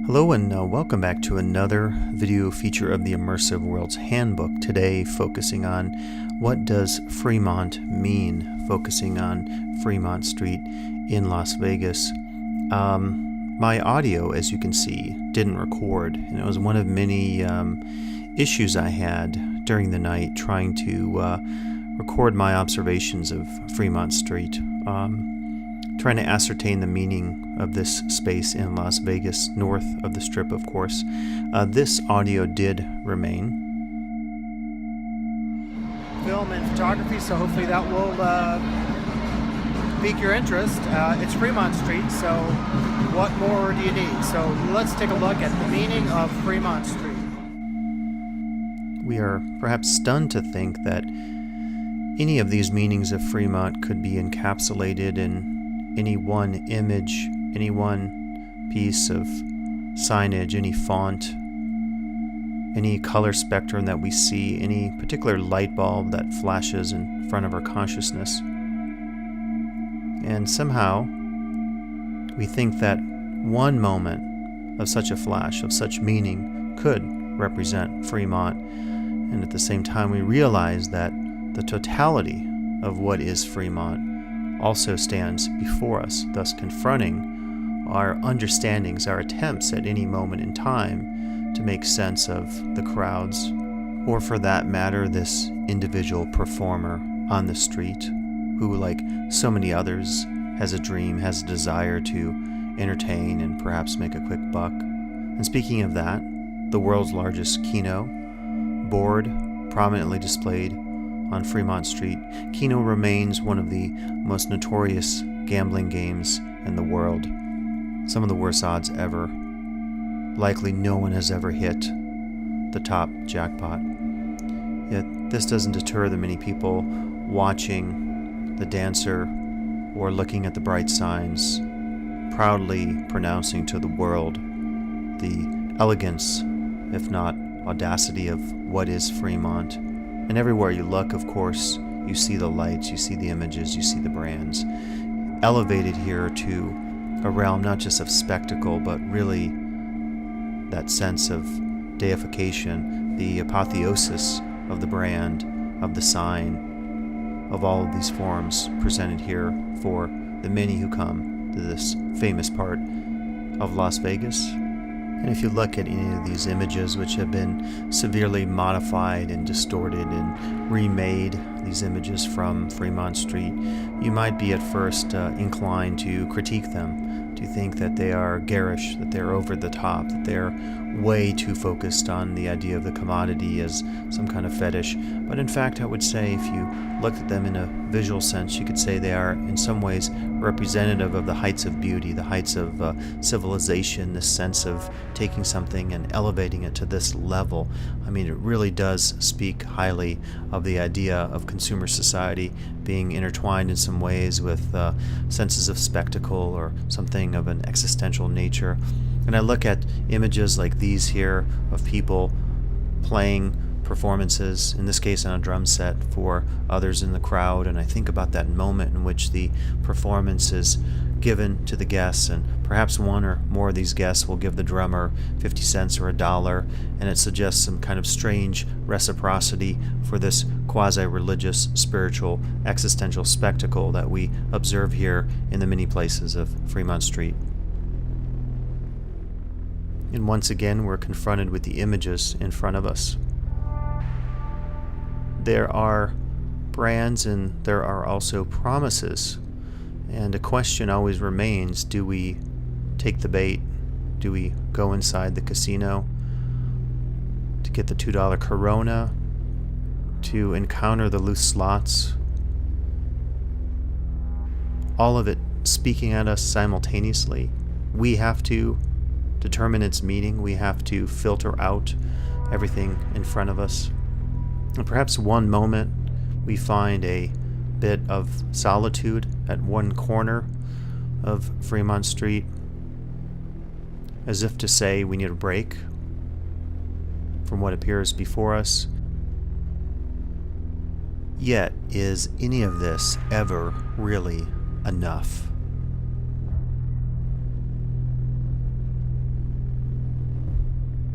Hello and welcome back to another video feature of the Immersive Worlds Handbook. Today focusing on what does Fremont mean, focusing on Fremont Street in Las Vegas. My audio, as you can see, didn't record, and it was one of many issues I had during the night trying to record my observations of Fremont Street. Trying to ascertain the meaning of this space in Las Vegas, north of the Strip, of course. This audio did remain. Film and photography, so hopefully that will pique your interest. It's Fremont Street, so what more do you need? So let's take a look at the meaning of Fremont Street. We are perhaps stunned to think that any of these meanings of Fremont could be encapsulated in any one image, any one piece of signage, any font, any color spectrum that we see, any particular light bulb that flashes in front of our consciousness. And somehow we think that one moment of such a flash, of such meaning, could represent Fremont. And at the same time we realize that the totality of what is Fremont also stands before us, thus confronting our understandings, our attempts at any moment in time to make sense of the crowds, or for that matter, this individual performer on the street who, like so many others, has a dream, has a desire to entertain and perhaps make a quick buck. And speaking of that, the world's largest Keno board prominently displayed on Fremont Street. Keno remains one of the most notorious gambling games in the world. Some of the worst odds ever. Likely no one has ever hit the top jackpot. Yet this doesn't deter the many people watching the dancer or looking at the bright signs, proudly pronouncing to the world the elegance, if not audacity, of what is Fremont. And everywhere you look, of course, you see the lights, you see the images, you see the brands, elevated here to a realm not just of spectacle, but really that sense of deification, the apotheosis of the brand, of the sign, of all of these forms presented here for the many who come to this famous part of Las Vegas. And if you look at any of these images which have been severely modified and distorted and remade, these images from Fremont Street, you might be at first inclined to critique them, to think that they are garish, that they're over the top, that they're way too focused on the idea of the commodity as some kind of fetish. But in fact, I would say if you looked at them in a visual sense, you could say they are in some ways representative of the heights of beauty, the heights of civilization, this sense of taking something and elevating it to this level. I mean, it really does speak highly of the idea of consumer society being intertwined in some ways with senses of spectacle or something of an existential nature. And I look at images like these here of people playing performances, in this case on a drum set, for others in the crowd, and I think about that moment in which the performance is given to the guests, and perhaps one or more of these guests will give the drummer 50 cents or $1, and it suggests some kind of strange reciprocity for this quasi-religious, spiritual, existential spectacle that we observe here in the many places of Fremont Street. And once again, we're confronted with the images in front of us. There are brands and there are also promises. And a question always remains, do we take the bait? Do we go inside the casino to get the $2 Corona, to encounter the loose slots? All of it speaking at us simultaneously. We have to determine its meaning. We have to filter out everything in front of us. And perhaps one moment we find a bit of solitude at one corner of Fremont Street, as if to say we need a break from what appears before us. Yet, is any of this ever really enough?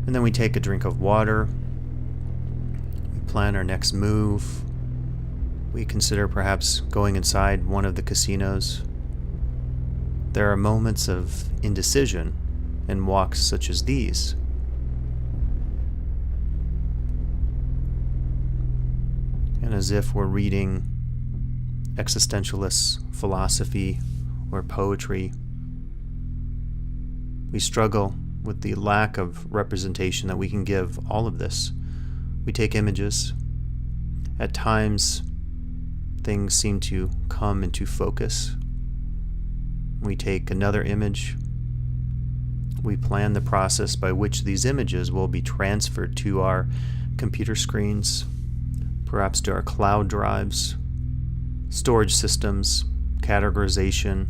And then we take a drink of water. We plan our next move. We consider perhaps going inside one of the casinos. There are moments of indecision in walks such as these. And as if we're reading existentialist philosophy or poetry, we struggle with the lack of representation that we can give all of this. We take images. At times, things seem to come into focus. We take another image. We plan the process by which these images will be transferred to our computer screens, perhaps to our cloud drives, storage systems, categorization,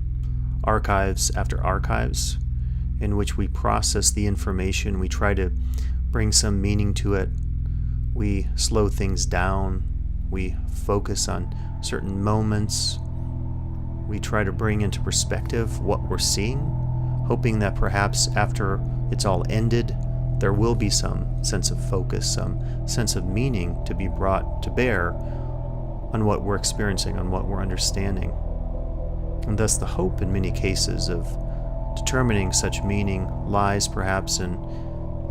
archives after archives, in which we process the information. We try to bring some meaning to it. We slow things down. We focus on certain moments. We try to bring into perspective what we're seeing, hoping that perhaps after it's all ended, there will be some sense of focus, some sense of meaning to be brought to bear on what we're experiencing, on what we're understanding. And thus the hope in many cases of determining such meaning lies perhaps in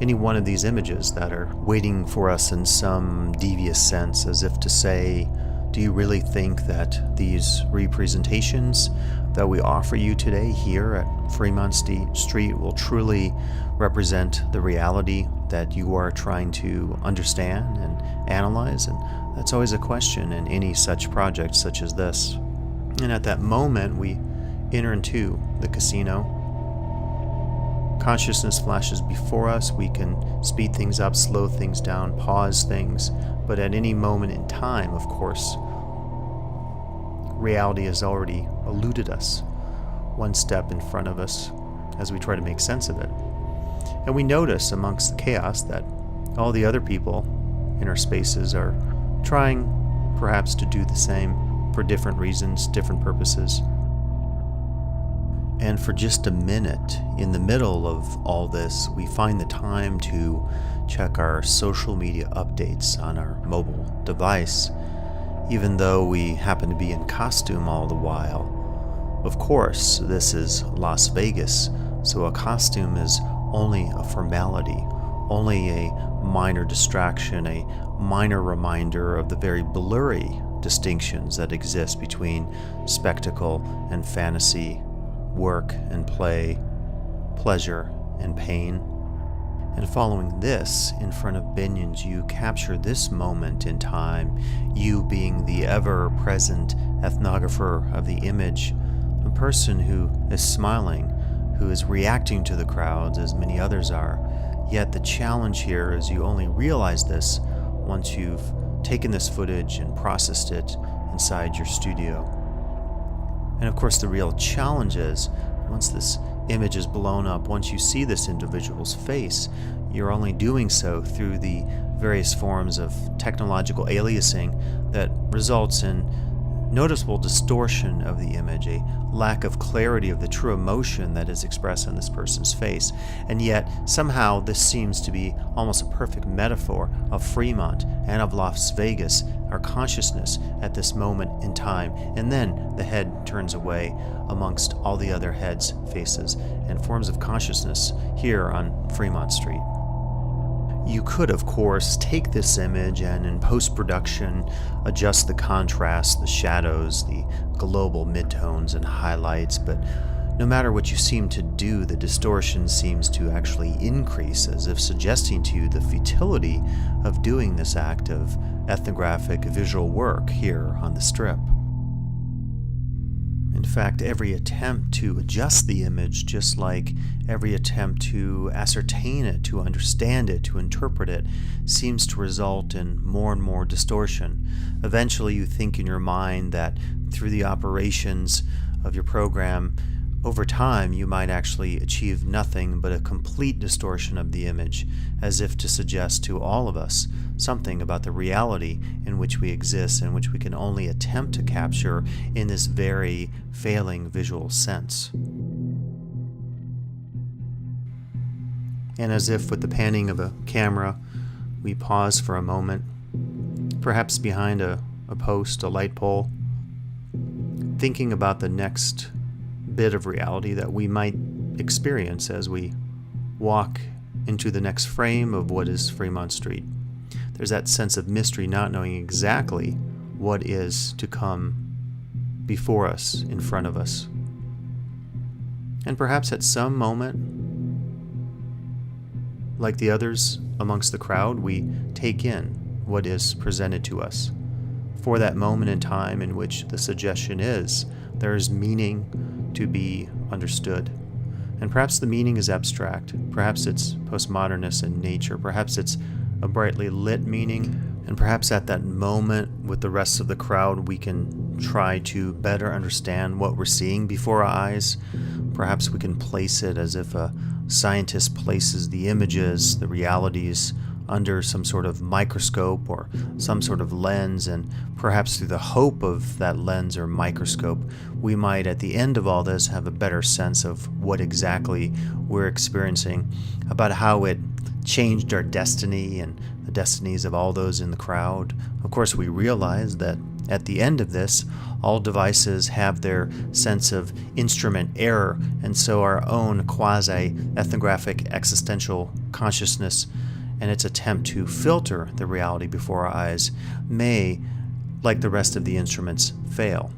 any one of these images that are waiting for us in some devious sense, as if to say, do you really think that these representations that we offer you today here at Fremont Street will truly represent the reality that you are trying to understand and analyze? And that's always a question in any such project such as this. And at that moment, we enter into the casino. Consciousness flashes before us. We can speed things up, slow things down, pause things. But at any moment in time, of course, reality has already eluded us, one step in front of us as we try to make sense of it. And we notice amongst the chaos that all the other people in our spaces are trying perhaps to do the same for different reasons, different purposes. And for just a minute, in the middle of all this, we find the time to check our social media updates on our mobile device, even though we happen to be in costume all the while. Of course, this is Las Vegas, so a costume is only a formality, only a minor distraction, a minor reminder of the very blurry distinctions that exist between spectacle and fantasy, work and play, pleasure and pain. And following this, in front of Binions, you capture this moment in time, you being the ever-present ethnographer of the image, a person who is smiling, who is reacting to the crowds as many others are. Yet the challenge here is you only realize this once you've taken this footage and processed it inside your studio. And of course, the real challenge is, once this image is blown up, once you see this individual's face, you're only doing so through the various forms of technological aliasing that results in noticeable distortion of the image, a lack of clarity of the true emotion that is expressed on this person's face. And yet, somehow, this seems to be almost a perfect metaphor of Fremont and of Las Vegas, our consciousness at this moment in time. And then the head turns away amongst all the other heads, faces, and forms of consciousness here on Fremont Street. You could, of course, take this image and in post-production adjust the contrast, the shadows, the global midtones and highlights, but no matter what you seem to do, the distortion seems to actually increase, as if suggesting to you the futility of doing this act of ethnographic visual work here on the Strip. In fact, every attempt to adjust the image, just like every attempt to ascertain it, to understand it, to interpret it, seems to result in more and more distortion. Eventually, you think in your mind that through the operations of your program, over time, you might actually achieve nothing but a complete distortion of the image, as if to suggest to all of us something about the reality in which we exist and which we can only attempt to capture in this very failing visual sense. And as if with the panning of a camera, we pause for a moment, perhaps behind a post, a light pole, thinking about the next bit of reality that we might experience as we walk into the next frame of what is Fremont Street. There's that sense of mystery, not knowing exactly what is to come before us, in front of us. And perhaps at some moment, like the others amongst the crowd, we take in what is presented to us. For that moment in time in which the suggestion is, there is meaning to be understood. And perhaps the meaning is abstract. Perhaps it's postmodernist in nature. Perhaps it's a brightly lit meaning. And perhaps at that moment with the rest of the crowd, we can try to better understand what we're seeing before our eyes. Perhaps we can place it as if a scientist places the images, the realities, under some sort of microscope or some sort of lens, and perhaps through the hope of that lens or microscope, we might at the end of all this have a better sense of what exactly we're experiencing, about how it changed our destiny and the destinies of all those in the crowd. Of course, we realize that at the end of this, all devices have their sense of instrument error, and so our own quasi-ethnographic existential consciousness and its attempt to filter the reality before our eyes may, like the rest of the instruments, fail.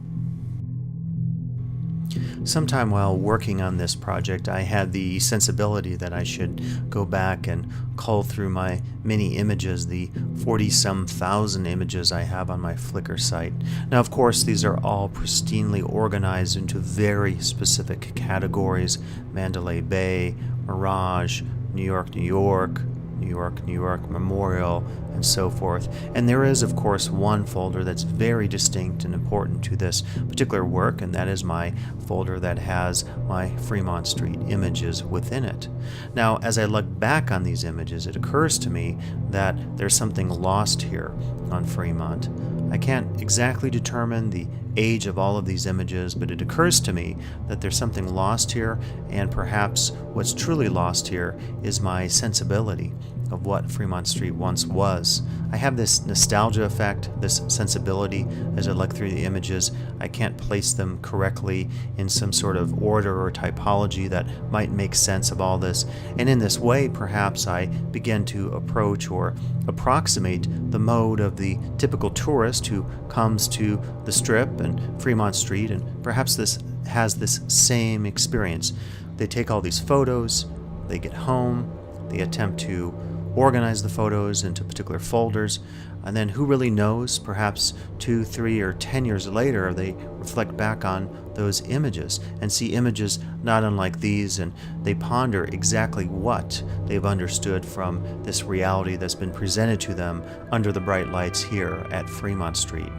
Sometime while working on this project, I had the sensibility that I should go back and cull through my many images, the 40-some thousand images I have on my Flickr site. Now, of course, these are all pristinely organized into very specific categories: Mandalay Bay, Mirage, New York, New York, New York, New York, Memorial, and so forth. And there is, of course, one folder that's very distinct and important to this particular work, and that is my folder that has my Fremont Street images within it. Now, as I look back on these images, it occurs to me that there's something lost here on Fremont. I can't exactly determine the age of all of these images, but it occurs to me that there's something lost here, and perhaps what's truly lost here is my sensibility of what Fremont Street once was. I have this nostalgia effect, this sensibility as I look through the images. I can't place them correctly in some sort of order or typology that might make sense of all this. And in this way, perhaps I begin to approach or approximate the mode of the typical tourist who comes to the Strip and Fremont Street, and perhaps this has this same experience. They take all these photos, they get home, they attempt to organize the photos into particular folders, and then who really knows, perhaps 2, 3, or 10 years later, they reflect back on those images and see images not unlike these, and they ponder exactly what they've understood from this reality that's been presented to them under the bright lights here at Fremont Street.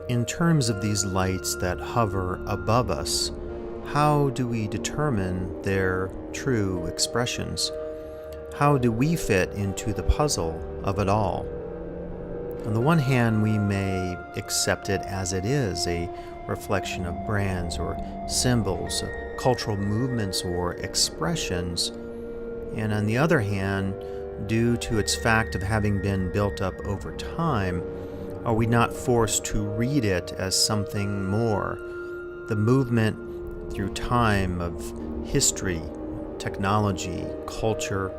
In terms of these lights that hover above us, how do we determine their true expressions? How do we fit into the puzzle of it all? On the one hand, we may accept it as it is, a reflection of brands or symbols, cultural movements or expressions. And on the other hand, due to its fact of having been built up over time, are we not forced to read it as something more? The movement through time of history, technology, culture,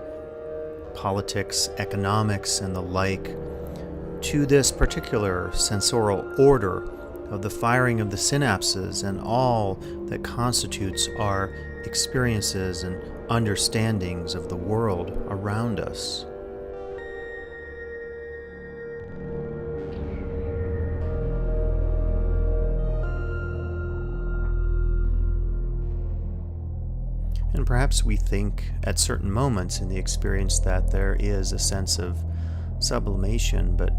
politics, economics, and the like, to this particular sensorial order of the firing of the synapses and all that constitutes our experiences and understandings of the world around us. And perhaps we think at certain moments in the experience that there is a sense of sublimation, but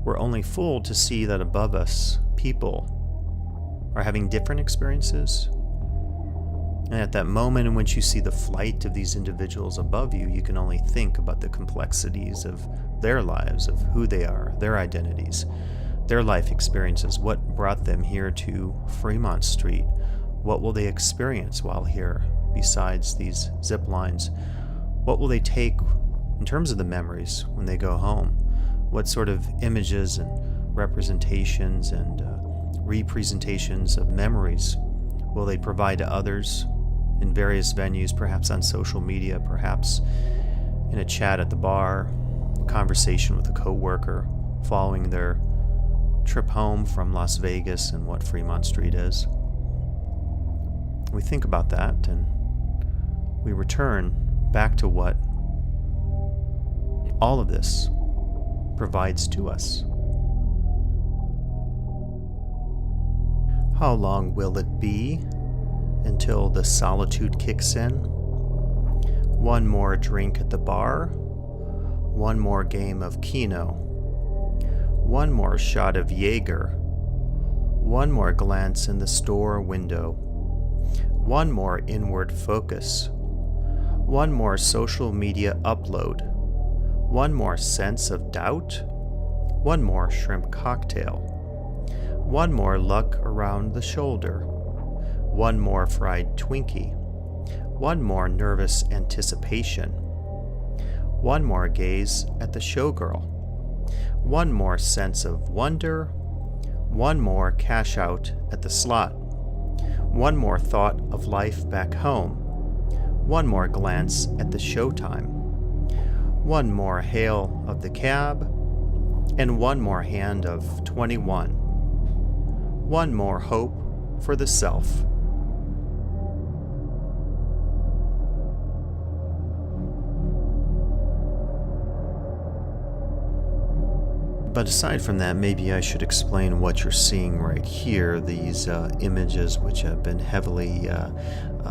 we're only fooled to see that above us, people are having different experiences. And at that moment in which you see the flight of these individuals above you, you can only think about the complexities of their lives, of who they are, their identities, their life experiences, what brought them here to Fremont Street. What will they experience while here besides these zip lines? What will they take in terms of the memories when they go home? What sort of images and representations and representations of memories will they provide to others in various venues, perhaps on social media, perhaps in a chat at the bar, conversation with a coworker following their trip home from Las Vegas and what Fremont Street is? We think about that and we return back to what all of this provides to us. How long will it be until the solitude kicks in? One more drink at the bar, one more game of Keno, one more shot of Jaeger, one more glance in the store window, one more inward focus, one more social media upload, one more sense of doubt, one more shrimp cocktail, one more luck around the shoulder, one more fried Twinkie, one more nervous anticipation, one more gaze at the showgirl, one more sense of wonder, one more cash out at the slot, one more thought of life back home, one more glance at the showtime, one more hail of the cab, and one more hand of 21. One more hope for the self. But aside from that, maybe I should explain what you're seeing right here, these images which have been heavily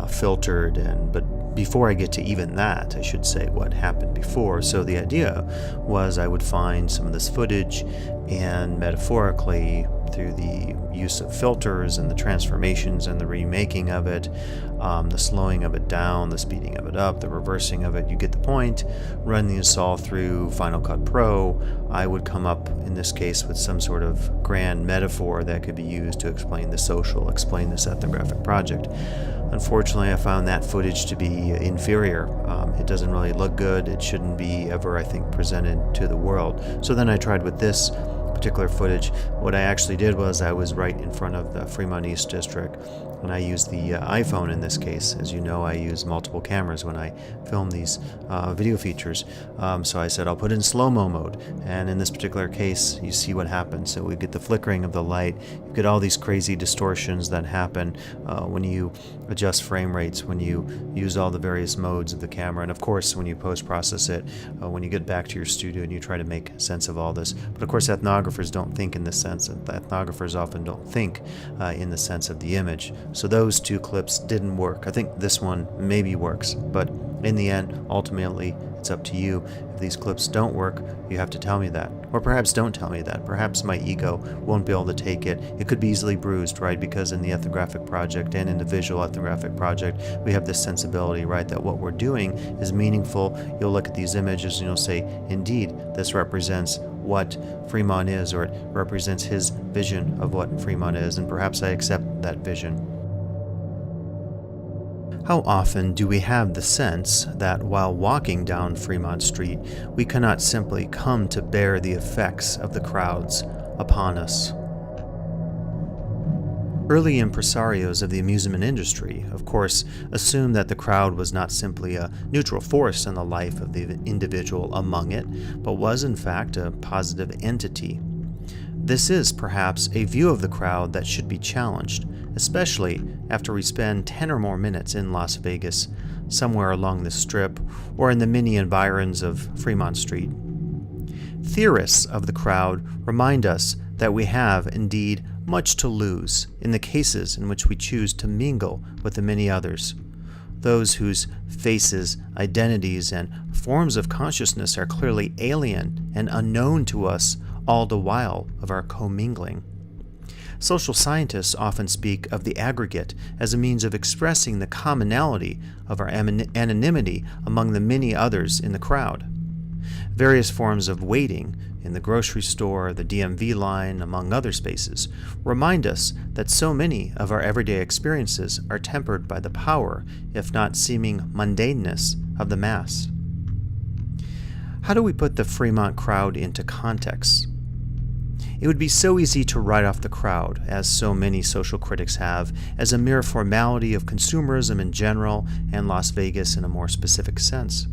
filtered. But before I get to even that, I should say what happened before. So the idea was I would find some of this footage and metaphorically, through the use of filters and the transformations and the remaking of it, the slowing of it down, the speeding of it up, the reversing of it, you get the point. Run this all through Final Cut Pro. I would come up, in this case, with some sort of grand metaphor that could be used to explain the social, explain this ethnographic project. Unfortunately, I found that footage to be inferior. It doesn't really look good. It shouldn't be ever, I think, presented to the world. So then I tried with this particular footage. What I actually did was I was right in front of the Fremont East District, and I used the iPhone in this case. As you know, I use multiple cameras when I film these video features. So I said I'll put it in slow-mo mode, and in this particular case, you see what happens. So we get the flickering of the light. You get all these crazy distortions that happen when you adjust frame rates, when you use all the various modes of the camera, and of course when you post-process it, when you get back to your studio and you try to make sense of all this. But of course, ethnographers don't think in this sense. Ethnographers often don't think in the sense of the image. So those two clips didn't work. I think this one maybe works, but in the end, ultimately, it's up to you. If these clips don't work, you have to tell me that. Or perhaps don't tell me that. Perhaps my ego won't be able to take it. It could be easily bruised, right? Because in the ethnographic project and in the visual ethnographic project, we have this sensibility, right, that what we're doing is meaningful. You'll look at these images and you'll say, indeed, this represents what Fremont is, or it represents his vision of what Fremont is, and perhaps I accept that vision. How often do we have the sense that while walking down Fremont Street, we cannot simply come to bear the effects of the crowds upon us? Early impresarios of the amusement industry, of course, assumed that the crowd was not simply a neutral force in the life of the individual among it, but was in fact a positive entity. This is perhaps a view of the crowd that should be challenged, especially after we spend 10 or more minutes in Las Vegas, somewhere along the Strip, or in the mini environs of Fremont Street. Theorists of the crowd remind us that we have, indeed, much to lose in the cases in which we choose to mingle with the many others. those whose faces, identities, and forms of consciousness are clearly alien and unknown to us all the while of our commingling. Social scientists often speak of the aggregate as a means of expressing the commonality of our anonymity among the many others in the crowd. Various forms of waiting in the grocery store, the DMV line, among other spaces, remind us that so many of our everyday experiences are tempered by the power, if not seeming mundaneness, of the mass. How do we put the Fremont crowd into context? It would be so easy to write off the crowd, as so many social critics have, as a mere formality of consumerism in general and Las Vegas in a more specific sense.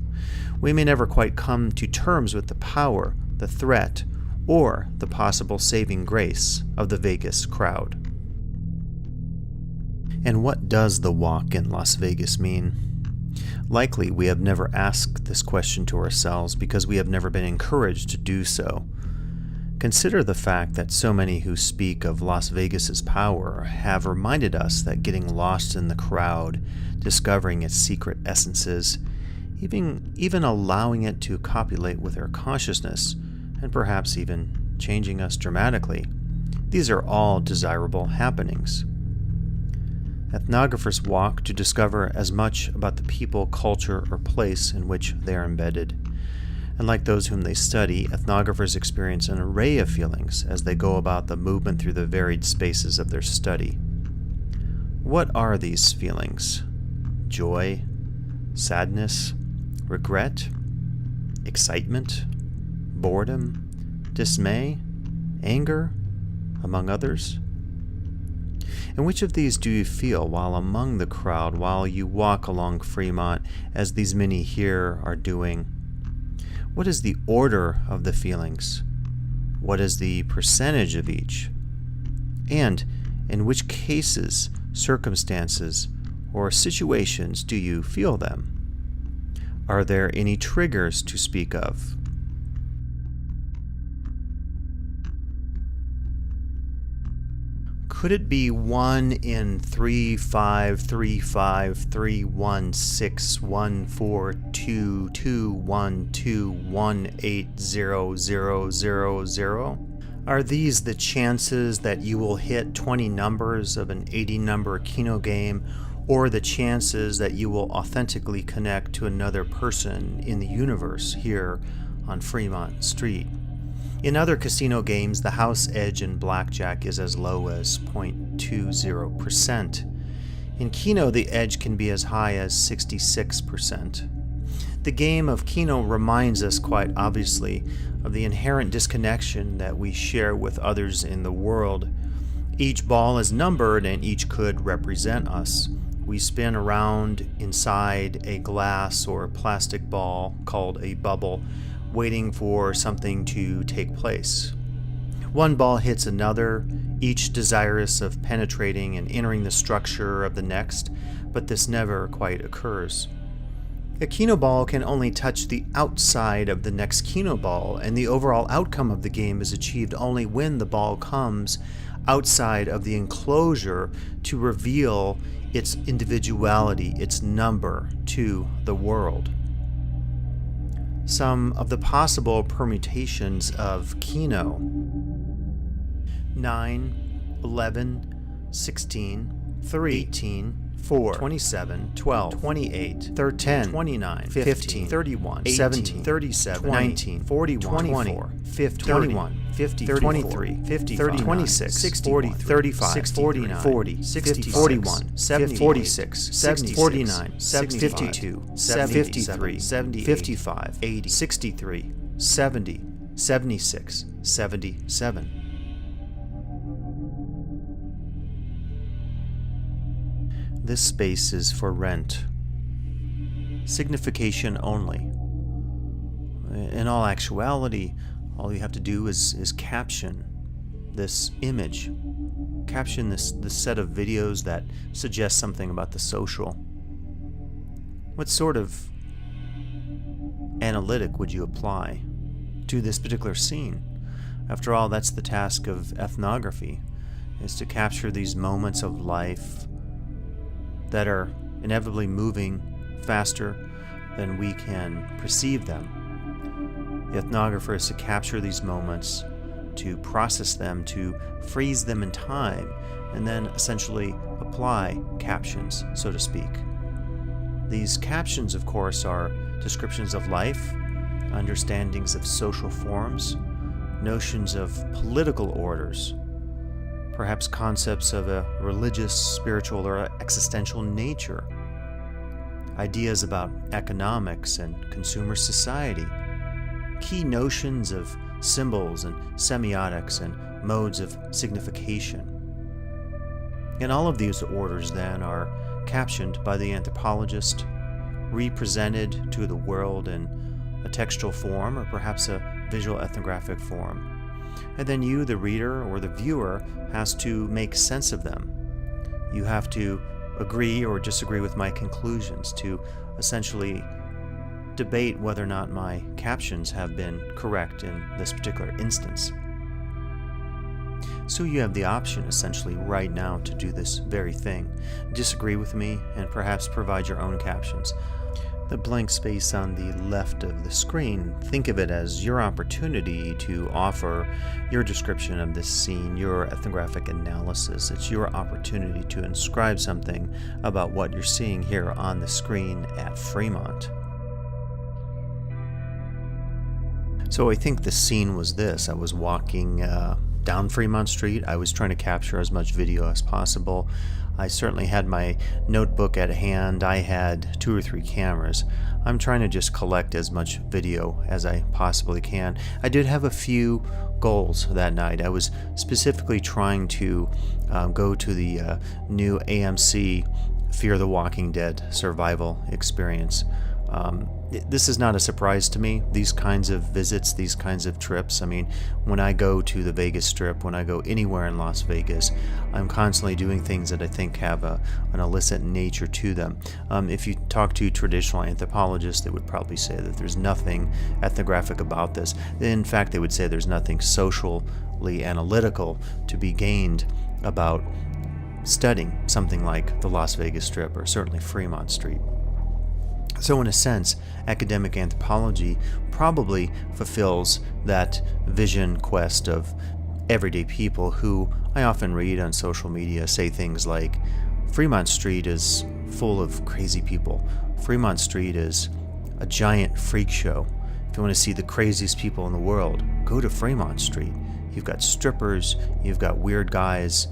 We may never quite come to terms with the power, the threat, or the possible saving grace of the Vegas crowd. And what does the walk in Las Vegas mean? Likely we have never asked this question to ourselves because we have never been encouraged to do so. Consider the fact that so many who speak of Las Vegas's power have reminded us that getting lost in the crowd, discovering its secret essences, even allowing it to copulate with our consciousness, and perhaps even changing us dramatically, these are all desirable happenings. Ethnographers walk to discover as much about the people, culture, or place in which they are embedded. And like those whom they study, ethnographers experience an array of feelings as they go about the movement through the varied spaces of their study. What are these feelings? Joy, sadness, regret, excitement, boredom, dismay, anger, among others? And which of these do you feel while among the crowd, while you walk along Fremont, as these many here are doing? What is the order of the feelings? What is the percentage of each? And in which cases, circumstances, or situations do you feel them? Are there any triggers to speak of? Could it be 1 in 3, 5, 3, 5, 3, 1, 6, 1, 4, 2, 2, 1, 2, 1, 8, 0, 0, 0, 0? Are these the chances that you will hit 20 numbers of an 80-number Keno game, or the chances that you will authentically connect to another person in the universe here on Fremont Street? In other casino games, the house edge in blackjack is as low as 0.20%. In Keno, the edge can be as high as 66%. The game of Keno reminds us quite obviously of the inherent disconnection that we share with others in the world. Each ball is numbered and each could represent us. We spin around inside a glass or plastic ball called a bubble, waiting for something to take place. One ball hits another, each desirous of penetrating and entering the structure of the next, but this never quite occurs. A Keno ball can only touch the outside of the next Keno ball, and the overall outcome of the game is achieved only when the ball comes outside of the enclosure to reveal its individuality, its number, to the world. Some of the possible permutations of Keno: 9, 11, 16, 3, 18, 4, 27, 12, 28, 13, 29, 15, 31, 17, 37, 19, 41, 24, 50, 31, 50, 23, 50, 26, 60, 40, 35, 49, 40, 60, 41, 70, 46, 70, 49, 52, 53, 70, 55, 80, 63, 70, 76, 77. This space is for rent. Signification only. In all actuality, all you have to do is caption this image. Caption this set of videos that suggest something about the social. What sort of analytic would you apply to this particular scene? After all, that's the task of ethnography, is to capture these moments of life that are inevitably moving faster than we can perceive them. The ethnographer is to capture these moments, to process them, to freeze them in time, and then essentially apply captions, so to speak. These captions, of course, are descriptions of life, understandings of social forms, notions of political orders, perhaps concepts of a religious, spiritual, or existential nature, ideas about economics and consumer society, key notions of symbols and semiotics and modes of signification. And all of these orders then are captioned by the anthropologist, represented to the world in a textual form or perhaps a visual ethnographic form. And then you, the reader or the viewer, has to make sense of them. You have to agree or disagree with my conclusions, to essentially debate whether or not my captions have been correct in this particular instance. So you have the option essentially right now to do this very thing. Disagree with me and perhaps provide your own captions. The blank space on the left of the screen, think of it as your opportunity to offer your description of this scene, your ethnographic analysis. It's your opportunity to inscribe something about what you're seeing here on the screen at Fremont. So I think the scene was this. I was walking down Fremont Street. I was trying to capture as much video as possible. I certainly had my notebook at hand. I had 2 or 3 cameras. I'm trying to just collect as much video as I possibly can. I did have a few goals that night. I was specifically trying to go to the new AMC Fear the Walking Dead survival experience. This is not a surprise to me, these kinds of visits, these kinds of trips. I mean, when I go to the Vegas Strip, when I go anywhere in Las Vegas, I'm constantly doing things that I think have an illicit nature to them. If you talk to traditional anthropologists, they would probably say that there's nothing ethnographic about this. In fact, they would say there's nothing socially analytical to be gained about studying something like the Las Vegas Strip or certainly Fremont Street. So in a sense, academic anthropology probably fulfills that vision quest of everyday people who I often read on social media say things like, Fremont Street is full of crazy people. Fremont Street is a giant freak show. If you want to see the craziest people in the world, go to Fremont Street. You've got strippers, you've got weird guys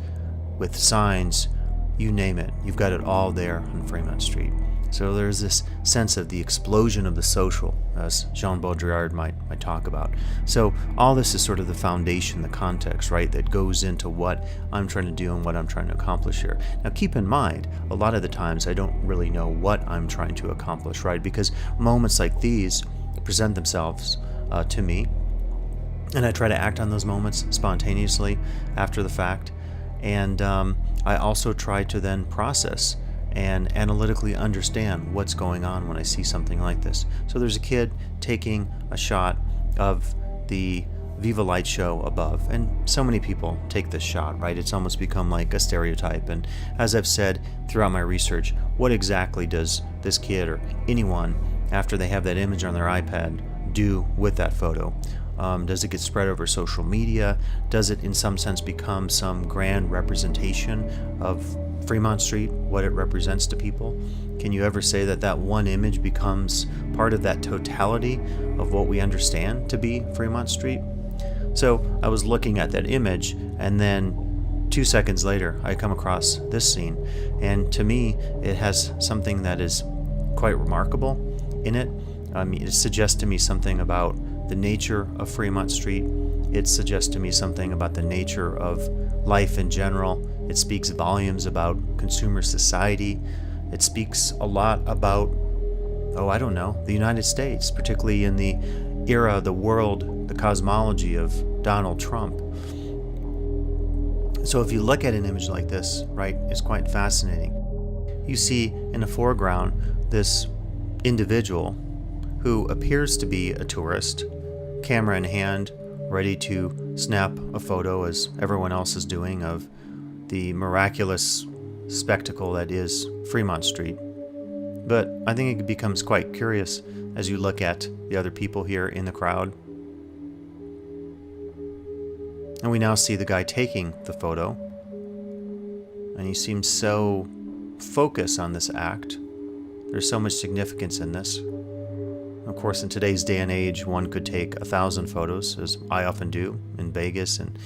with signs, you name it. You've got it all there on Fremont Street. So there's this sense of the explosion of the social, as Jean Baudrillard might talk about. So all this is sort of the foundation, the context, right, that goes into what I'm trying to do and what I'm trying to accomplish here. Now keep in mind, a lot of the times I don't really know what I'm trying to accomplish, right, because moments like these present themselves to me, and I try to act on those moments spontaneously after the fact, and I also try to then process and analytically understand what's going on when I see something like this. So there's a kid taking a shot of the Viva Light show above, and so many people take this shot, right? It's almost become like a stereotype, and as I've said throughout my research, what exactly does this kid or anyone, after they have that image on their iPad, do with that photo? Does it get spread over social media? Does it in some sense become some grand representation of Fremont Street, what it represents to people? Can you ever say that that one image becomes part of that totality of what we understand to be Fremont Street? So I was looking at that image, and then 2 seconds later I come across this scene, and to me it has something that is quite remarkable in it. It suggests to me something about the nature of Fremont Street. It suggests to me something about the nature of life in general. It speaks volumes about consumer society. It speaks a lot about, the United States, particularly in the era, the world, the cosmology of Donald Trump. So if you look at an image like this, right, it's quite fascinating. You see in the foreground this individual who appears to be a tourist, camera in hand, ready to snap a photo as everyone else is doing of the miraculous spectacle that is Fremont Street. But I think it becomes quite curious as you look at the other people here in the crowd. And we now see the guy taking the photo. And he seems so focused on this act. There's so much significance in this. Of course, in today's day and age, one could take 1,000 photos, as I often do in Vegas and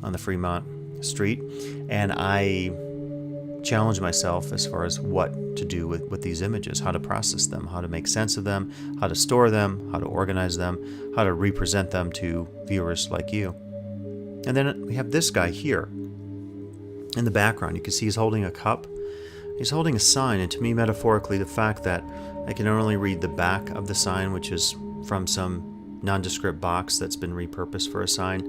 on the Fremont Street. And I challenge myself as far as what to do with these images, how to process them, how to make sense of them, how to store them, how to organize them, how to represent them to viewers like you. And then we have this guy here in the background. You can see he's holding a cup. He's holding a sign, and to me, metaphorically, the fact that I can only read the back of the sign, which is from some nondescript box that's been repurposed for a sign,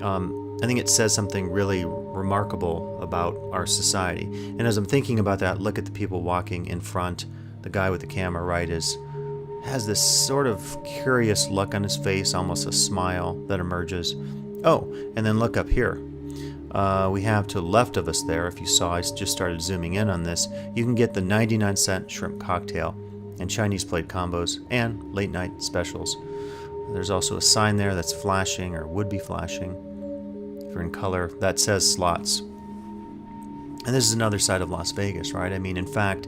I think it says something really remarkable about our society. And as I'm thinking about that, look at the people walking in front. The guy with the camera, right, has this sort of curious look on his face, almost a smile that emerges. Oh, and then look up here. We have to the left of us there, if you saw, I just started zooming in on this, you can get the 99-cent shrimp cocktail and Chinese plate combos and late night specials. There's also a sign there that's flashing, or would be flashing if you're in color, that says slots. And this is another side of Las Vegas, right? I mean, in fact,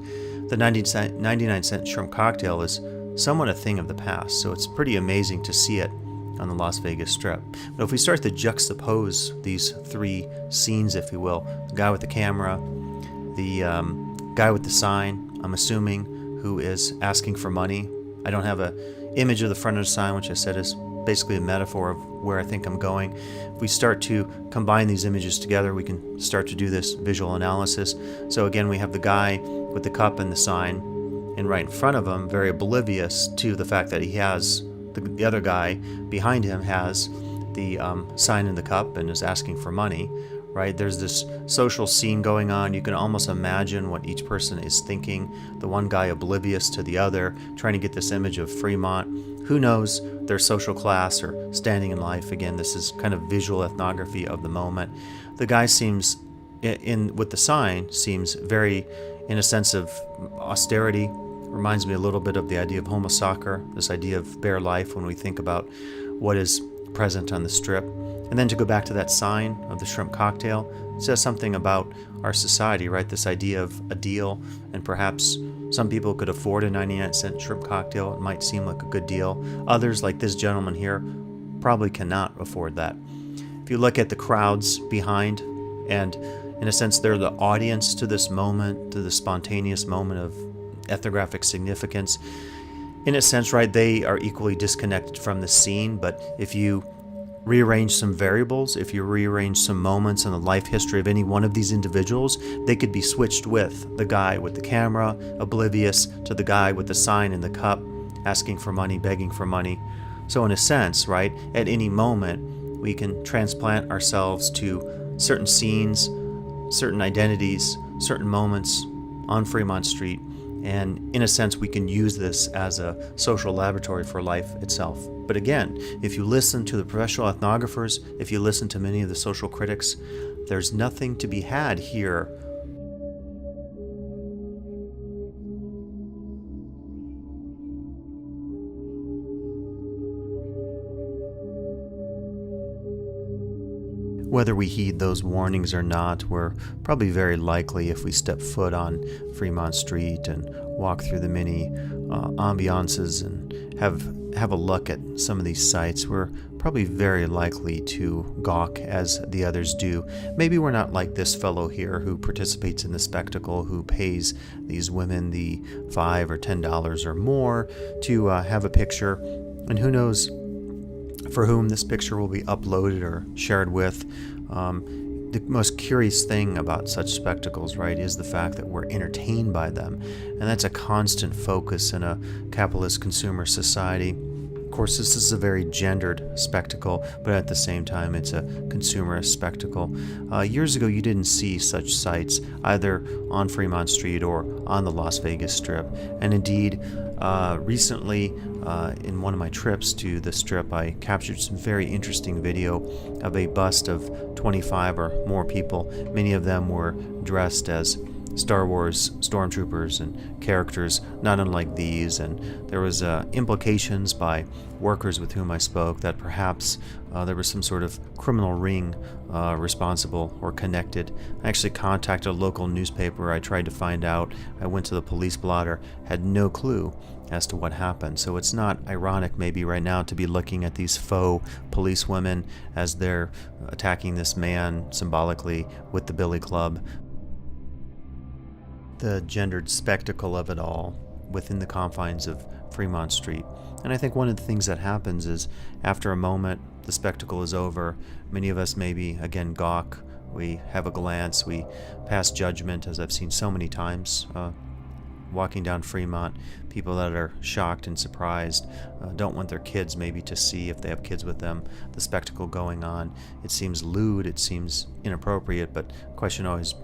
the 99-cent shrimp cocktail is somewhat a thing of the past, so it's pretty amazing to see it on the Las Vegas Strip. But if we start to juxtapose these three scenes, if you will, the guy with the camera, the guy with the sign, I'm assuming, who is asking for money. I don't have an image of the front of the sign, which I said is basically a metaphor of where I think I'm going. If we start to combine these images together, we can start to do this visual analysis. So again, we have the guy with the cup and the sign, and right in front of him, very oblivious to the fact that he has the other guy behind him has the sign in the cup and is asking for money, right? There's this social scene going on. You can almost imagine what each person is thinking. The one guy oblivious to the other, trying to get this image of Fremont. Who knows their social class or standing in life? Again, this is kind of visual ethnography of the moment. The guy seems, with the sign, seems very, in a sense of austerity. Reminds me a little bit of the idea of homo sacer, this idea of bare life when we think about what is present on the Strip. And then to go back to that sign of the shrimp cocktail, it says something about our society, right? This idea of a deal, and perhaps some people could afford a 99-cent shrimp cocktail. It might seem like a good deal. Others, like this gentleman here, probably cannot afford that. If you look at the crowds behind, and in a sense they're the audience to this moment, to the spontaneous moment of ethnographic significance. In a sense, right, they are equally disconnected from the scene, but if you rearrange some variables, if you rearrange some moments in the life history of any one of these individuals, they could be switched with the guy with the camera, oblivious, to the guy with the sign in the cup, asking for money, begging for money. So in a sense, right, at any moment, we can transplant ourselves to certain scenes, certain identities, certain moments on Fremont Street. And in a sense, we can use this as a social laboratory for life itself. But again, if you listen to the professional ethnographers, if you listen to many of the social critics, there's nothing to be had here. Whether we heed those warnings or not, we're probably very likely, if we step foot on Fremont Street and walk through the many ambiances and have a look at some of these sites, we're probably very likely to gawk as the others do. Maybe we're not like this fellow here who participates in the spectacle, who pays these women the $5 or $10 or more to have a picture, and who knows for whom this picture will be uploaded or shared with. The most curious thing about such spectacles, right, is the fact that we're entertained by them. And that's a constant focus in a capitalist consumer society. Of course, this is a very gendered spectacle, but at the same time, it's a consumerist spectacle. Years ago, you didn't see such sites either on Fremont Street or on the Las Vegas Strip. And indeed, recently, in one of my trips to the Strip, I captured some very interesting video of a bust of 25 or more people. Many of them were dressed as Star Wars stormtroopers and characters not unlike these, and there was implications by workers with whom I spoke that perhaps there was some sort of criminal ring responsible or connected. I actually contacted a local newspaper. I tried to find out. I went to the police blotter, had no clue as to what happened. So it's not ironic maybe right now to be looking at these faux police women as they're attacking this man symbolically with the billy club. The gendered spectacle of it all within the confines of Fremont Street. And I think one of the things that happens is after a moment, the spectacle is over. Many of us maybe, again, gawk. We have a glance. We pass judgment, as I've seen so many times walking down Fremont. People that are shocked and surprised don't want their kids maybe to see, if they have kids with them, the spectacle going on. It seems lewd, it seems inappropriate, but the question always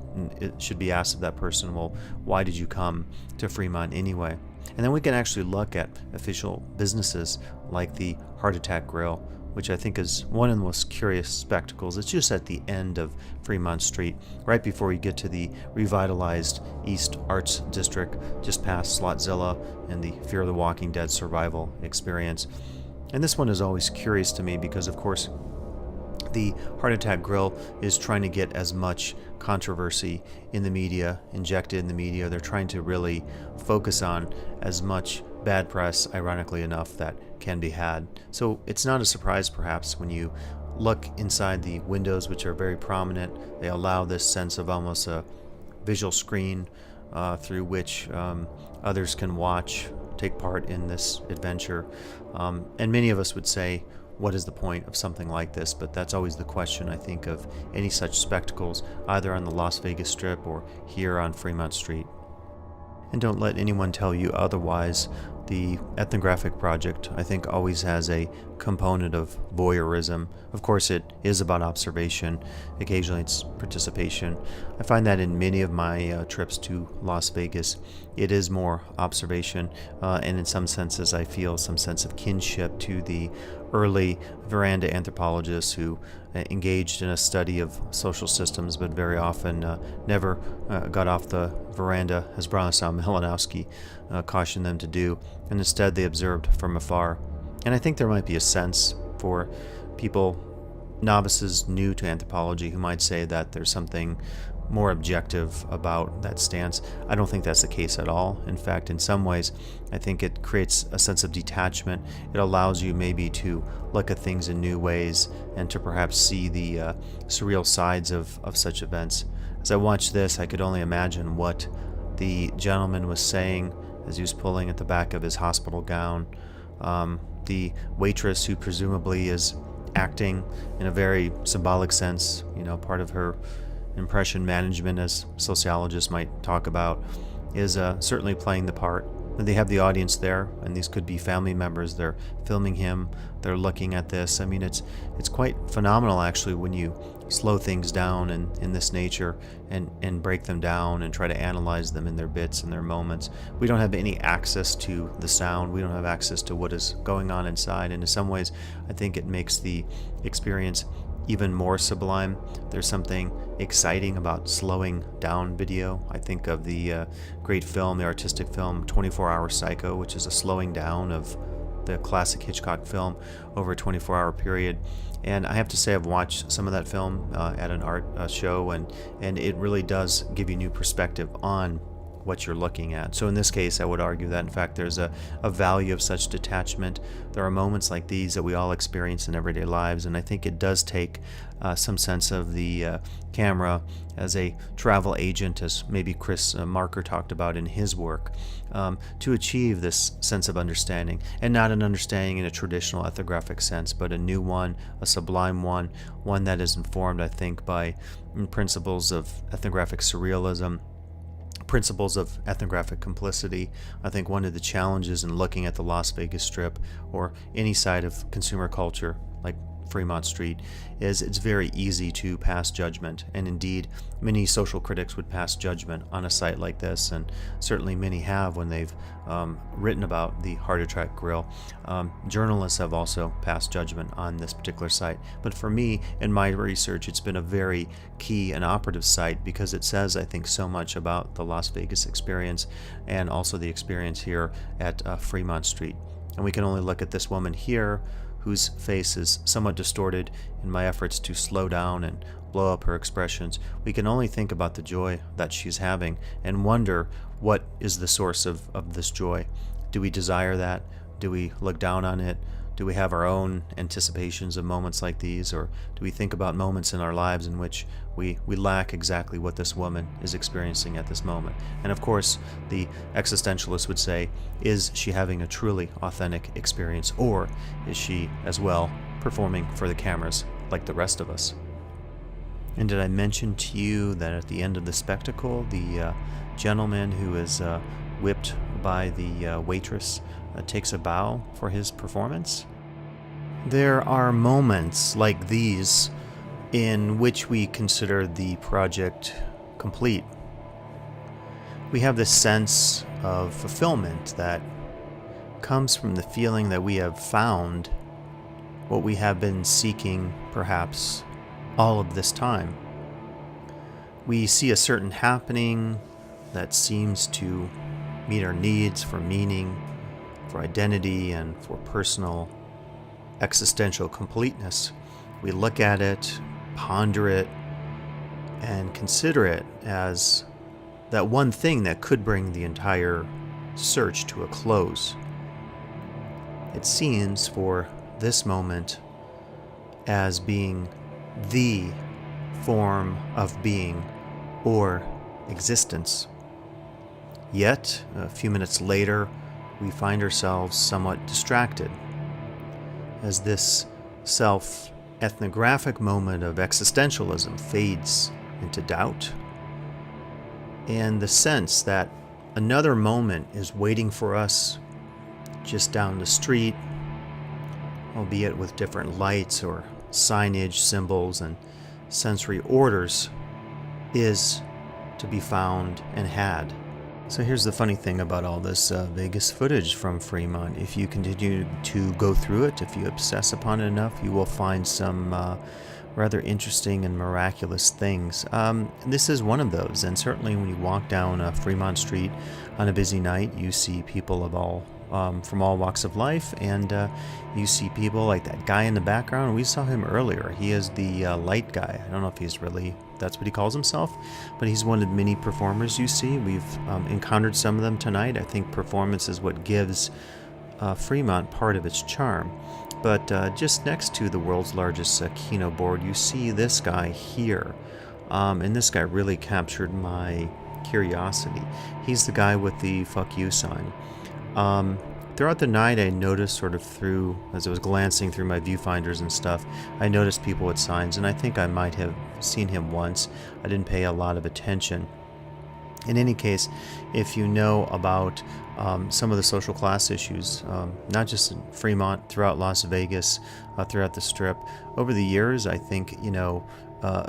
it should be asked of that person, well, why did you come to Fremont anyway? And then we can actually look at official businesses like the Heart Attack Grill, which I think is one of the most curious spectacles. It's just at the end of Fremont Street, right before you get to the revitalized East Arts District, just past Slotzilla and the Fear of the Walking Dead survival experience. And this one is always curious to me because, of course, the Heart Attack Grill is trying to get as much controversy in the media, injected in the media. They're trying to really focus on as much bad press, ironically enough, that can be had. So it's not a surprise, perhaps, when you look inside the windows, which are very prominent. They allow this sense of almost a visual screen through which others can watch, take part in this adventure. And many of us would say, what is the point of something like this? But that's always the question, I think, of any such spectacles, either on the Las Vegas Strip or here on Fremont Street. And don't let anyone tell you otherwise. The ethnographic project, I think, always has a component of voyeurism. Of course, it is about observation. Occasionally, it's participation. I find that in many of my trips to Las Vegas, it is more observation, and in some senses, I feel some sense of kinship to the early veranda anthropologists who engaged in a study of social systems, but very often never got off the veranda, as Bronislaw Malinowski cautioned them to do, and instead they observed from afar. And I think there might be a sense for people, novices new to anthropology, who might say that there's something more objective about that stance. I don't think that's the case at all. In fact, in some ways, I think it creates a sense of detachment. It allows you maybe to look at things in new ways and to perhaps see the surreal sides of such events. As I watched this, I could only imagine what the gentleman was saying as he was pulling at the back of his hospital gown. The waitress, who presumably is acting in a very symbolic sense, part of her impression management, as sociologists might talk about, is certainly playing the part. And they have the audience there, and these could be family members. They're filming him. They're looking at this. I mean, it's quite phenomenal, actually, when you slow things down in this nature and break them down and try to analyze them in their bits and their moments. We don't have any access to the sound. We don't have access to what is going on inside. And in some ways, I think it makes the experience even more sublime. There's something exciting about slowing down video. I think of the great film, the artistic film 24-Hour Psycho, which is a slowing down of the classic Hitchcock film over a 24-hour period. And I have to say, I've watched some of that film at an art show, and it really does give you new perspective on what you're looking at. So in this case, I would argue that in fact there's a value of such detachment. There are moments like these that we all experience in everyday lives, and I think it does take some sense of the camera as a travel agent, as maybe Chris Marker talked about in his work, to achieve this sense of understanding, and not an understanding in a traditional ethnographic sense, but a new one, a sublime one that is informed, I think, by principles of ethnographic surrealism, principles of ethnographic complicity. I think one of the challenges in looking at the Las Vegas Strip or any side of consumer culture like Fremont Street is it's very easy to pass judgment, and indeed many social critics would pass judgment on a site like this, and certainly many have when they've written about the Heart Attack Grill. Journalists have also passed judgment on this particular site, but for me, in my research, it's been a very key and operative site because it says, I think, so much about the Las Vegas experience and also the experience here at Fremont Street. And we can only look at this woman here, whose face is somewhat distorted in my efforts to slow down and blow up her expressions. We can only think about the joy that she's having and wonder what is the source of this joy. Do we desire that? Do we look down on it? Do we have our own anticipations of moments like these, or do we think about moments in our lives in which we lack exactly what this woman is experiencing at this moment? And of course, the existentialist would say, is she having a truly authentic experience, or is she as well performing for the cameras like the rest of us? And did I mention to you that at the end of the spectacle, the gentleman who is whipped by the waitress takes a bow for his performance? There are moments like these in which we consider the project complete. We have this sense of fulfillment that comes from the feeling that we have found what we have been seeking perhaps all of this time. We see a certain happening that seems to meet our needs for meaning, for identity, and for personal existential completeness. We look at it, ponder it, and consider it as that one thing that could bring the entire search to a close. It seems for this moment as being the form of being or existence. Yet, a few minutes later, we find ourselves somewhat distracted as this self-ethnographic moment of existentialism fades into doubt, and the sense that another moment is waiting for us just down the street, albeit with different lights or signage, symbols, and sensory orders, is to be found and had. So here's the funny thing about all this Vegas footage from Fremont. If you continue to go through it, if you obsess upon it enough, you will find some rather interesting and miraculous things. This is one of those, and certainly when you walk down Fremont Street on a busy night, you see people of all from all walks of life, and you see people like that guy in the background. We saw him earlier. He is the light guy. I don't know if he's really, that's what he calls himself, but he's one of the many performers you see. We've encountered some of them tonight. I think performance is what gives Fremont part of its charm. But just next to the world's largest Kino board, you see this guy here. And this guy really captured my curiosity. He's the guy with the fuck you sign. Throughout the night, I noticed sort of through, as I was glancing through my viewfinders and stuff, I noticed people with signs, and I think I might have seen him once. I didn't pay a lot of attention. In any case, if you know about some of the social class issues, not just in Fremont, throughout Las Vegas, throughout the Strip, over the years, I think,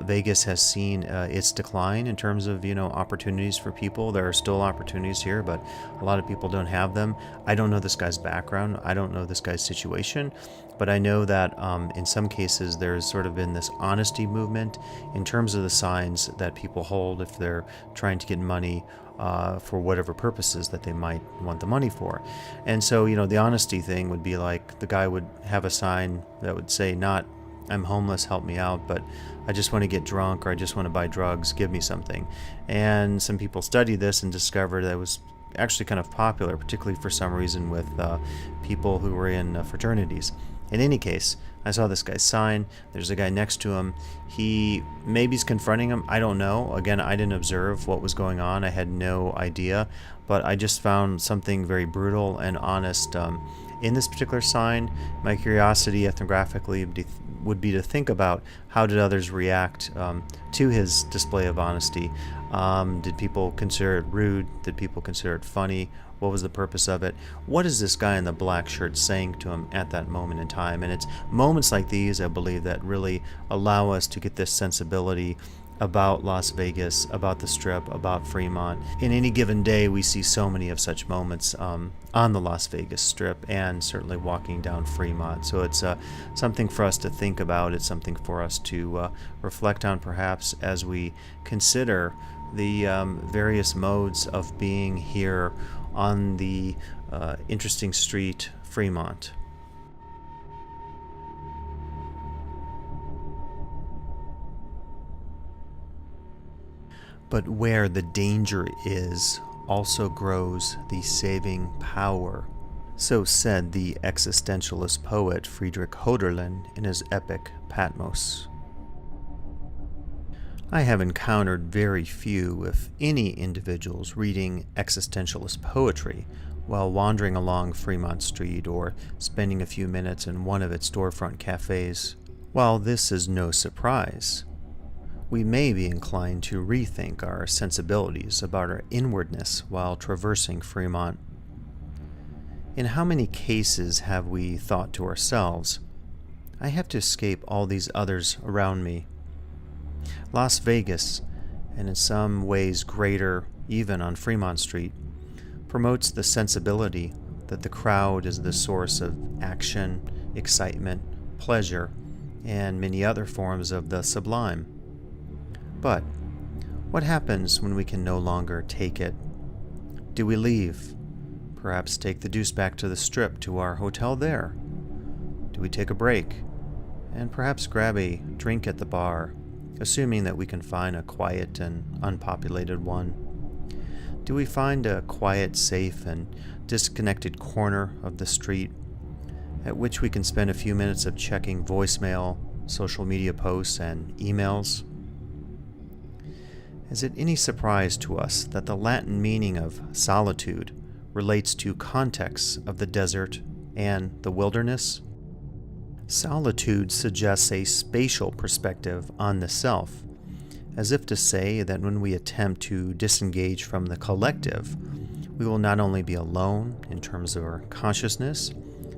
Vegas has seen its decline in terms of, opportunities for people. There are still opportunities here, but a lot of people don't have them. I don't know this guy's background. I don't know this guy's situation, but I know that in some cases there's sort of been this honesty movement in terms of the signs that people hold if they're trying to get money for whatever purposes that they might want the money for. And so, the honesty thing would be like the guy would have a sign that would say not, I'm homeless, help me out, but I just want to get drunk, or I just want to buy drugs, give me something. And some people studied this and discovered that it was actually kind of popular, particularly for some reason with people who were in fraternities. In any case, I saw this guy's sign. There's a guy next to him. Maybe he's confronting him. I don't know. Again, I didn't observe what was going on. I had no idea. But I just found something very brutal and honest in this particular sign. My curiosity ethnographically would be to think about how did others react to his display of honesty. Did people consider it rude? Did people consider it funny? What was the purpose of it? What is this guy in the black shirt saying to him at that moment in time? And it's moments like these, I believe, that really allow us to get this sensibility about Las Vegas, about the Strip, about Fremont. In any given day, we see so many of such moments on the Las Vegas Strip and certainly walking down Fremont. So it's something for us to think about. It's something for us to reflect on, perhaps, as we consider the various modes of being here on the interesting street, Fremont. But where the danger is, also grows the saving power. So said the existentialist poet Friedrich Hölderlin in his epic Patmos. I have encountered very few, if any, individuals reading existentialist poetry while wandering along Fremont Street or spending a few minutes in one of its storefront cafes. While this is no surprise, we may be inclined to rethink our sensibilities about our inwardness while traversing Fremont. In how many cases have we thought to ourselves, I have to escape all these others around me? Las Vegas, and in some ways greater even on Fremont Street, promotes the sensibility that the crowd is the source of action, excitement, pleasure, and many other forms of the sublime. But what happens when we can no longer take it? Do we leave? Perhaps take the deuce back to the Strip, to our hotel there? Do we take a break and perhaps grab a drink at the bar, assuming that we can find a quiet and unpopulated one? Do we find a quiet, safe, and disconnected corner of the street at which we can spend a few minutes of checking voicemail, social media posts, and emails? Is it any surprise to us that the Latin meaning of solitude relates to contexts of the desert and the wilderness? Solitude suggests a spatial perspective on the self, as if to say that when we attempt to disengage from the collective, we will not only be alone in terms of our consciousness,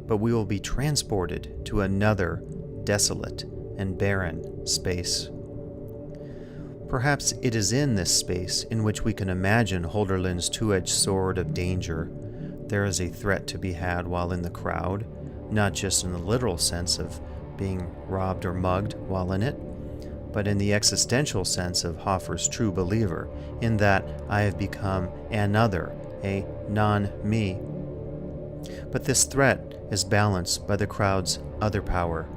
but we will be transported to another desolate and barren space. Perhaps it is in this space in which we can imagine Hölderlin's two-edged sword of danger. There is a threat to be had while in the crowd, not just in the literal sense of being robbed or mugged while in it, but in the existential sense of Hoffer's true believer, in that I have become an other, a non-me. But this threat is balanced by the crowd's other power,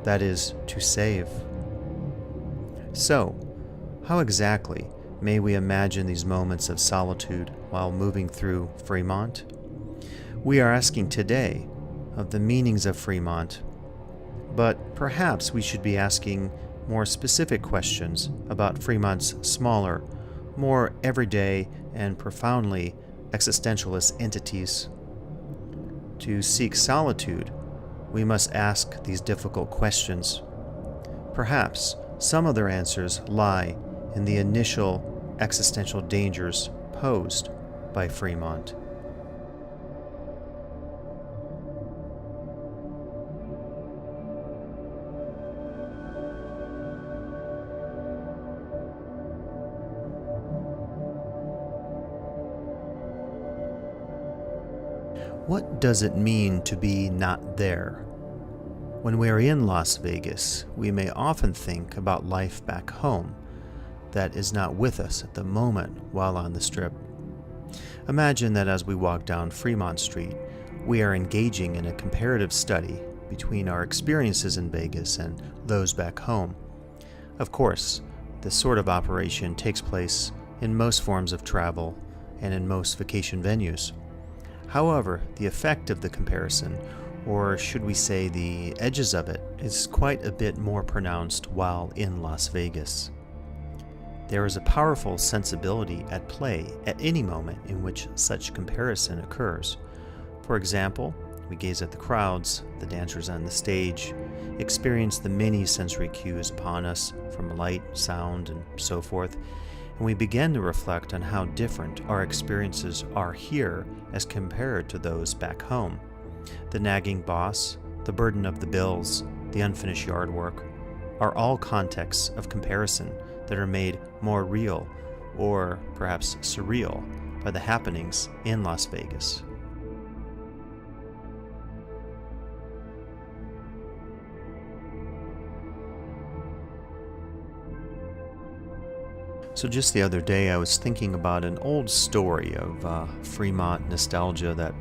that is, to save. So, how exactly may we imagine these moments of solitude while moving through Fremont? We are asking today of the meanings of Fremont, but perhaps we should be asking more specific questions about Fremont's smaller, more everyday and profoundly existentialist entities. To seek solitude, we must ask these difficult questions. Perhaps some of their answers lie in the initial existential dangers posed by Fremont. What does it mean to be not there? When we are in Las Vegas, we may often think about life back home that is not with us at the moment while on the Strip. Imagine that as we walk down Fremont Street, we are engaging in a comparative study between our experiences in Vegas and those back home. Of course, this sort of operation takes place in most forms of travel and in most vacation venues. However, the effect of the comparison, or should we say the edges of it, is quite a bit more pronounced while in Las Vegas. There is a powerful sensibility at play at any moment in which such comparison occurs. For example, we gaze at the crowds, the dancers on the stage, experience the many sensory cues upon us from light, sound, and so forth, and we begin to reflect on how different our experiences are here as compared to those back home. The nagging boss, the burden of the bills, the unfinished yard work are all contexts of comparison that are made more real, or perhaps surreal, by the happenings in Las Vegas. So just the other day, I was thinking about an old story of Fremont nostalgia that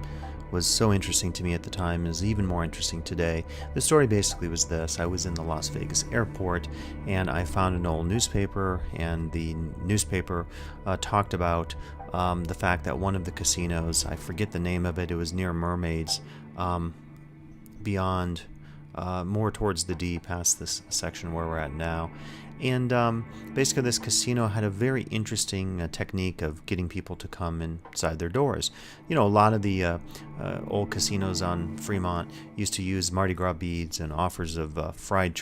was so interesting to me at the time, is even more interesting today. The story basically was this. I was in the Las Vegas airport, and I found an old newspaper, and the newspaper talked about the fact that one of the casinos, I forget the name of it, it was near Mermaids, beyond, more towards the D, past this section where we're at now. And basically this casino had a very interesting technique of getting people to come inside their doors. You know, a lot of the old casinos on Fremont used to use Mardi Gras beads and offers of fried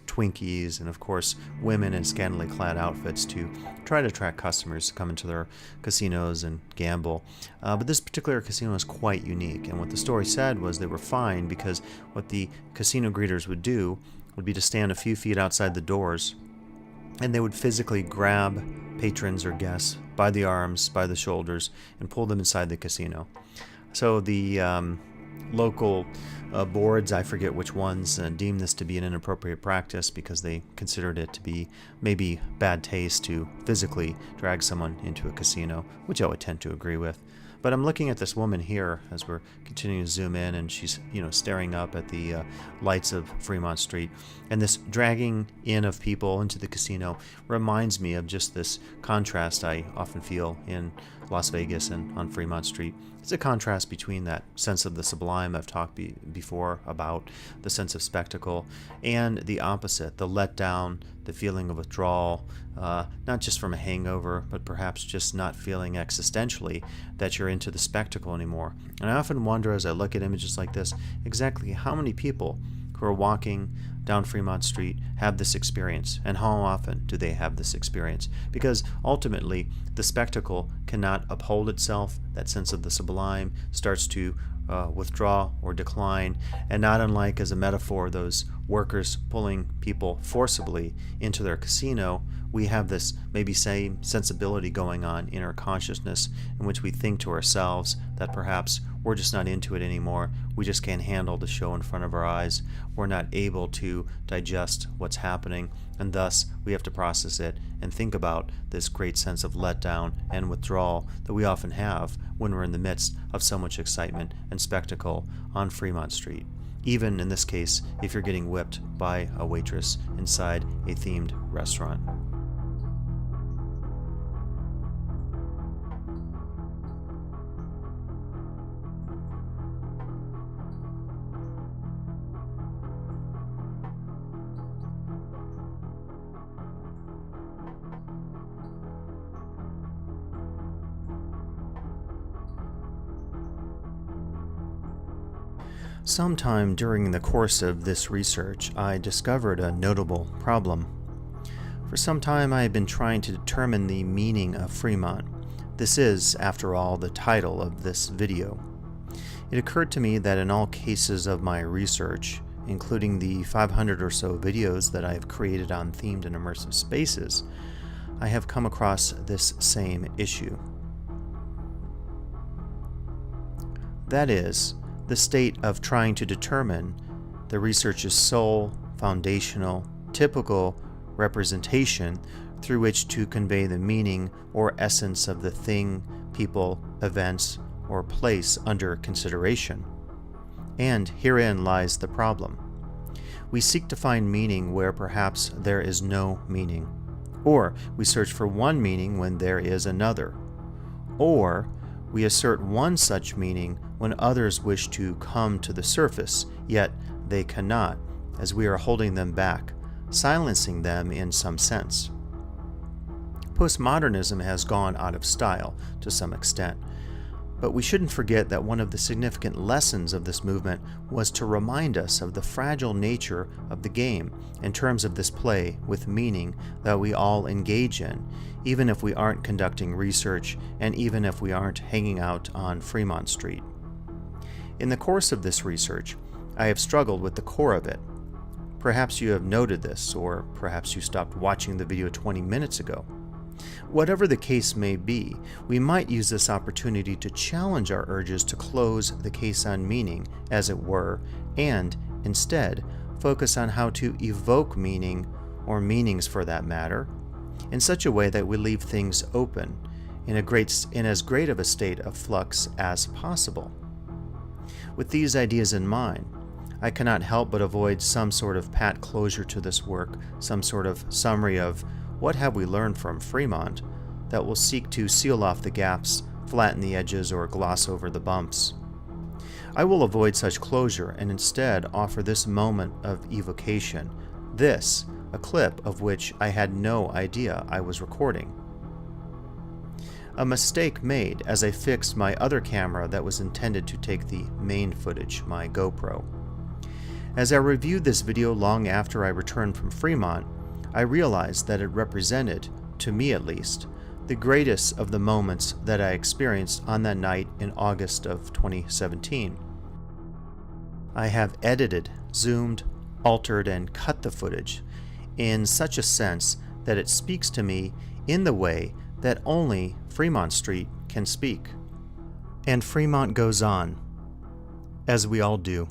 Twinkies, and of course women in scantily clad outfits to try to attract customers to come into their casinos and gamble. But this particular casino is quite unique, and what the story said was they were fine because what the casino greeters would do would be to stand a few feet outside the doors, and they would physically grab patrons or guests by the arms, by the shoulders, and pull them inside the casino. So the local boards, I forget which ones, deemed this to be an inappropriate practice because they considered it to be maybe bad taste to physically drag someone into a casino, which I would tend to agree with. But I'm looking at this woman here as we're continuing to zoom in, and she's, staring up at the lights of Fremont Street. And this dragging in of people into the casino reminds me of just this contrast I often feel in Las Vegas and on Fremont Street. It's a contrast between that sense of the sublime I've talked before about, the sense of spectacle, and the opposite, the letdown, the feeling of withdrawal, not just from a hangover, but perhaps just not feeling existentially that you're into the spectacle anymore. And I often wonder as I look at images like this, exactly how many people who are walking down Fremont Street have this experience, and how often do they have this experience? Because ultimately, the spectacle cannot uphold itself. That sense of the sublime starts to withdraw or decline, and not unlike as a metaphor, those workers pulling people forcibly into their casino, we have this maybe same sensibility going on in our consciousness, in which we think to ourselves that perhaps we're just not into it anymore. We just can't handle the show in front of our eyes. We're not able to digest what's happening, and thus we have to process it and think about this great sense of letdown and withdrawal that we often have when we're in the midst of so much excitement and spectacle on Fremont Street. Even in this case, if you're getting whipped by a waitress inside a themed restaurant. Sometime during the course of this research, I discovered a notable problem. For some time, I had been trying to determine the meaning of Fremont. This is, after all, the title of this video. It occurred to me that in all cases of my research, including the 500 or so videos that I have created on themed and immersive spaces, I have come across this same issue. That is, the state of trying to determine the research's sole, foundational, typical representation through which to convey the meaning or essence of the thing, people, events, or place under consideration. And herein lies the problem. We seek to find meaning where perhaps there is no meaning, or we search for one meaning when there is another, or we assert one such meaning when others wish to come to the surface, yet they cannot, as we are holding them back, silencing them in some sense. Postmodernism has gone out of style to some extent, But we shouldn't forget that one of the significant lessons of this movement was to remind us of the fragile nature of the game in terms of this play with meaning that we all engage in, even if we aren't conducting research and even if we aren't hanging out on Fremont Street. In the course of this research, I have struggled with the core of it. Perhaps you have noted this, or perhaps you stopped watching the video 20 minutes ago. Whatever the case may be, we might use this opportunity to challenge our urges to close the case on meaning, as it were, and, instead, focus on how to evoke meaning, or meanings for that matter, in such a way that we leave things open, in as great of a state of flux as possible. With these ideas in mind, I cannot help but avoid some sort of pat closure to this work, some sort of summary of what have we learned from Fremont that will seek to seal off the gaps, flatten the edges, or gloss over the bumps. I will avoid such closure and instead offer this moment of evocation, a clip of which I had no idea I was recording. A mistake made as I fixed my other camera that was intended to take the main footage, my GoPro. As I reviewed this video long after I returned from Fremont, I realized that it represented, to me at least, the greatest of the moments that I experienced on that night in August of 2017. I have edited, zoomed, altered, and cut the footage in such a sense that it speaks to me in the way that only Fremont Street can speak. And Fremont goes on, as we all do.